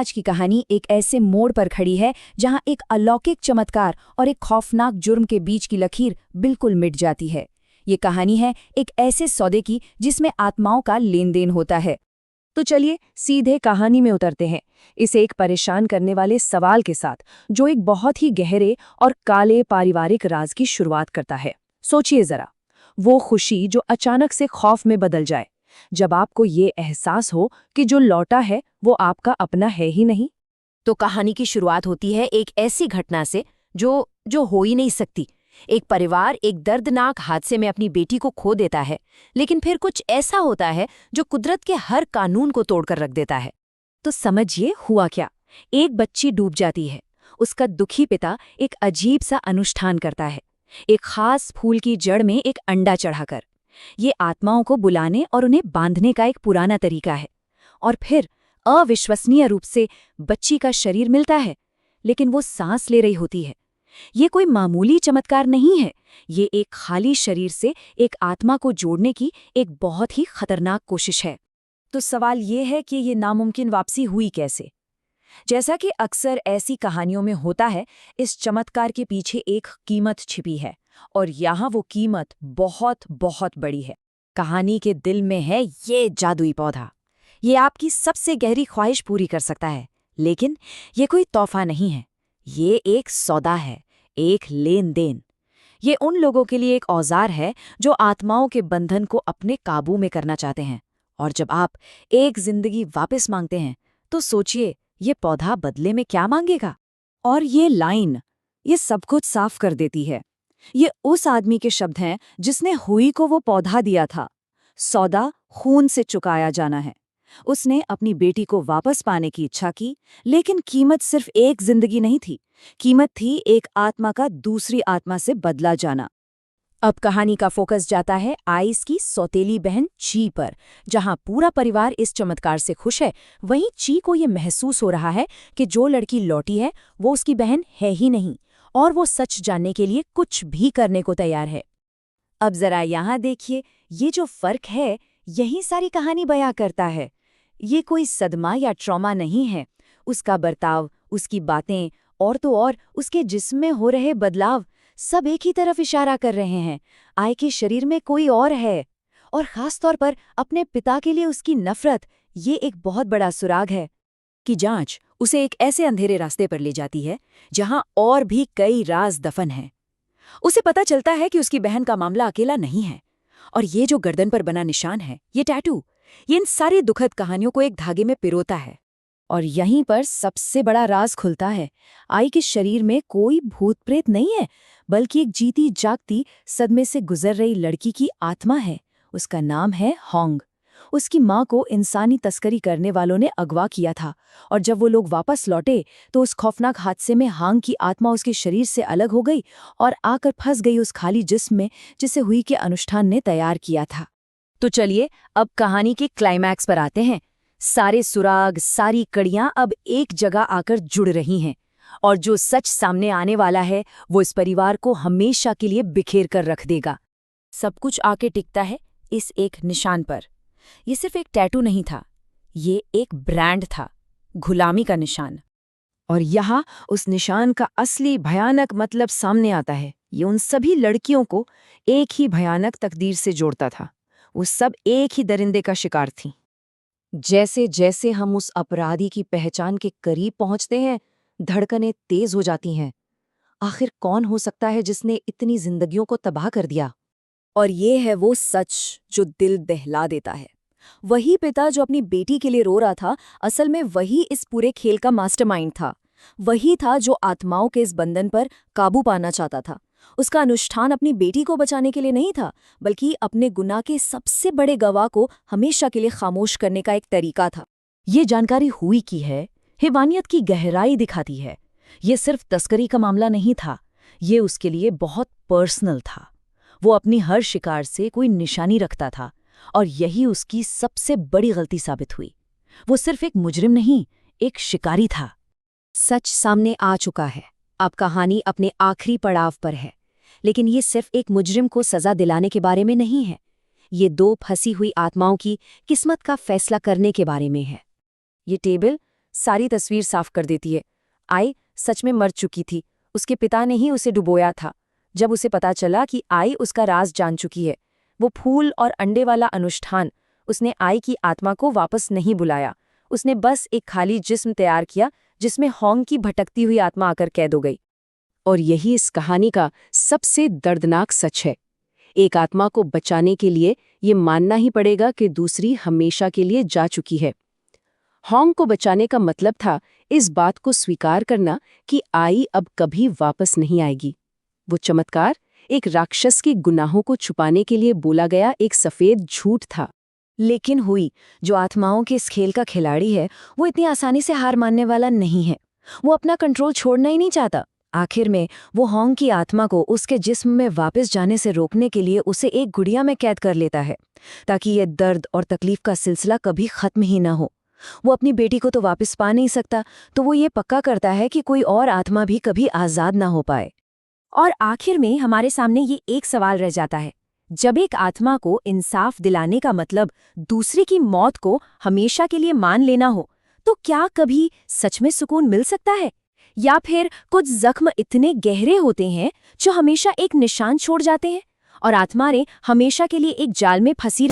आज की कहानी एक ऐसे मोड़ पर खड़ी है जहां एक अलौकिक चमत्कार और एक खौफनाक जुर्म के बीच की लकीर बिल्कुल मिट जाती है। ये कहानी है एक ऐसे सौदे की जिसमें आत्माओं का लेन देन होता है। तो चलिए सीधे कहानी में उतरते हैं, इस एक परेशान करने वाले सवाल के साथ जो एक बहुत ही गहरे और काले पारिवारिक राज की शुरुआत करता है। सोचिए जरा, वो खुशी जो अचानक से खौफ में बदल जाए, जब आपको ये एहसास हो कि जो लौटा है वो आपका अपना है ही नहीं। तो कहानी की शुरुआत होती है एक ऐसी घटना से जो हो ही नहीं सकती। एक परिवार एक दर्दनाक हादसे में अपनी बेटी को खो देता है, लेकिन फिर कुछ ऐसा होता है जो कुदरत के हर कानून को तोड़कर रख देता है। तो समझिए हुआ क्या। एक बच्ची डूब जाती है। उसका दुखी पिता एक अजीब सा अनुष्ठान करता है, एक खास फूल की जड़ में एक अंडा चढ़ाकर। ये आत्माओं को बुलाने और उन्हें बांधने का एक पुराना तरीका है। और फिर अविश्वसनीय रूप से बच्ची का शरीर मिलता है, लेकिन वो सांस ले रही होती है। ये कोई मामूली चमत्कार नहीं है, ये एक खाली शरीर से एक आत्मा को जोड़ने की एक बहुत ही खतरनाक कोशिश है। तो सवाल ये है कि ये नामुमकिन वापसी हुई कैसे? जैसा कि अक्सर ऐसी कहानियों में होता है, इस चमत्कार के पीछे एक कीमत छिपी है, और यहाँ वो कीमत बहुत बहुत बड़ी है। कहानी के दिल में है ये जादुई पौधा। ये आपकी सबसे गहरी ख्वाहिश पूरी कर सकता है, लेकिन ये कोई तोहफा नहीं है, ये एक सौदा है, एक लेन देन। ये उन लोगों के लिए एक औजार है जो आत्माओं के बंधन को अपने काबू में करना चाहते हैं। और जब आप एक जिंदगी वापस मांगते हैं, तो सोचिए ये पौधा बदले में क्या मांगेगा। और ये लाइन ये सब कुछ साफ कर देती है। ये उस आदमी के शब्द हैं जिसने हुई को वो पौधा दिया था। सौदा खून से चुकाया जाना है। उसने अपनी बेटी को वापस पाने की इच्छा की, लेकिन कीमत सिर्फ एक जिंदगी नहीं थी, कीमत थी एक आत्मा का दूसरी आत्मा से बदला जाना। अब कहानी का फोकस जाता है आइस की सौतेली बहन ची पर। जहां पूरा परिवार इस चमत्कार से खुश है, वहीं ची को ये महसूस हो रहा है कि जो लड़की लौटी है वो उसकी बहन है ही नहीं, और वो सच जानने के लिए कुछ भी करने को तैयार है। अब जरा यहाँ देखिए, ये जो फर्क है यही सारी कहानी बयां करता है। ये कोई सदमा या ट्रॉमा नहीं है। उसका बर्ताव, उसकी बातें, और तो और उसके जिस्म में हो रहे बदलाव सब एक ही तरफ इशारा कर रहे हैं। आय के शरीर में कोई और है, और खास तौर पर अपने पिता के लिए उसकी नफरत, ये एक बहुत बड़ा सुराग है कि जांच उसे एक ऐसे अंधेरे रास्ते पर ले जाती है जहां और भी कई राज दफन हैं। उसे पता चलता है कि उसकी बहन का मामला अकेला नहीं है, और ये जो गर्दन पर बना निशान है, ये टैटू, ये इन सारी दुखद कहानियों को एक धागे में पिरोता है। और यहीं पर सबसे बड़ा राज खुलता है। आई के शरीर में कोई भूत प्रेत नहीं है, बल्कि एक जीती जागती सदमे से गुजर रही लड़की की आत्मा है। उसका नाम है होंग। उसकी माँ को इंसानी तस्करी करने वालों ने अगवा किया था, और जब वो लोग वापस लौटे तो उस खौफनाक हादसे में हांग की आत्मा उसके शरीर से अलग हो गई और आकर फंस गई उस खाली जिस्म में जिसे हुई के अनुष्ठान ने तैयार किया था। तो चलिए अब कहानी के क्लाइमैक्स पर आते हैं। सारे सुराग, सारी कड़ियां अब एक जगह आकर जुड़ रही हैं, और जो सच सामने आने वाला है वो इस परिवार को हमेशा के लिए बिखेर कर रख देगा। सब कुछ आके टिकता है इस एक निशान पर। ये सिर्फ एक टैटू नहीं था, ये एक ब्रांड था, गुलामी का निशान। और यहाँ उस निशान का असली भयानक मतलब सामने आता है। ये उन सभी लड़कियों को एक ही भयानक तकदीर से जोड़ता था। वो सब एक ही दरिंदे का शिकार थीं। जैसे जैसे हम उस अपराधी की पहचान के करीब पहुंचते हैं, धड़कनें तेज हो जाती हैं। आखिर कौन हो सकता है जिसने इतनी जिंदगियों को तबाह कर दिया? और ये है वो सच जो दिल दहला देता है। वही पिता जो अपनी बेटी के लिए रो रहा था, असल में वही इस पूरे खेल का मास्टरमाइंड था। वही था जो आत्माओं के इस बंधन पर काबू पाना चाहता था। उसका अनुष्ठान अपनी बेटी को बचाने के लिए नहीं था, बल्कि अपने गुनाह के सबसे बड़े गवाह को हमेशा के लिए खामोश करने का एक तरीका था। ये जानकारी हुई की है, हैवानियत की गहराई दिखाती है। ये सिर्फ तस्करी का मामला नहीं था, ये उसके लिए बहुत पर्सनल था। वो अपनी हर शिकार से कोई निशानी रखता था, और यही उसकी सबसे बड़ी गलती साबित हुई। वो सिर्फ एक मुजरिम नहीं, एक शिकारी था। सच सामने आ चुका है। अब कहानी अपने आखिरी पड़ाव पर है, लेकिन ये सिर्फ एक मुजरिम को सजा दिलाने के बारे में नहीं है। ये दो फंसी हुई आत्माओं की किस्मत का फैसला करने के बारे में है। ये टेबल सारी तस्वीर साफ कर देती है। आई सच में मर चुकी थी, उसके पिता ने ही उसे डुबोया था। जब उसे पता चला कि आई उसका राज जान चुकी है, वो फूल और अंडे वाला अनुष्ठान, उसने आई की आत्मा को वापस नहीं बुलाया। उसने बस एक खाली जिस्म तैयार किया जिसमें होंग की भटकती हुई आत्मा आकर कैद हो गई। और यही इस कहानी का सबसे दर्दनाक सच है। एक आत्मा को बचाने के लिए ये मानना ही पड़ेगा कि दूसरी हमेशा के लिए जा चुकी है। होंग को बचाने का मतलब था इस बात को स्वीकार करना कि आई अब कभी वापस नहीं आएगी। वो चमत्कार एक राक्षस के गुनाहों को छुपाने के लिए बोला गया एक सफेद झूठ था। लेकिन हुई जो आत्माओं के इस खेल का खिलाड़ी है, वो इतनी आसानी से हार मानने वाला नहीं है। वो अपना कंट्रोल छोड़ना ही नहीं चाहता। आखिर में वो होंग की आत्मा को उसके जिस्म में वापस जाने से रोकने के लिए उसे एक गुड़िया में कैद कर लेता है, ताकि ये दर्द और तकलीफ का सिलसिला कभी खत्म ही ना हो। वो अपनी बेटी को तो वापस पा नहीं सकता, तो वो ये पक्का करता है कि कोई और आत्मा भी कभी आज़ाद ना हो पाए। और आखिर में हमारे सामने ये एक सवाल रह जाता है, जब एक आत्मा को इंसाफ दिलाने का मतलब दूसरे की मौत को हमेशा के लिए मान लेना हो, तो क्या कभी सच में सुकून मिल सकता है? या फिर कुछ जख्म इतने गहरे होते हैं जो हमेशा एक निशान छोड़ जाते हैं और आत्मा ने हमेशा के लिए एक जाल में फंसी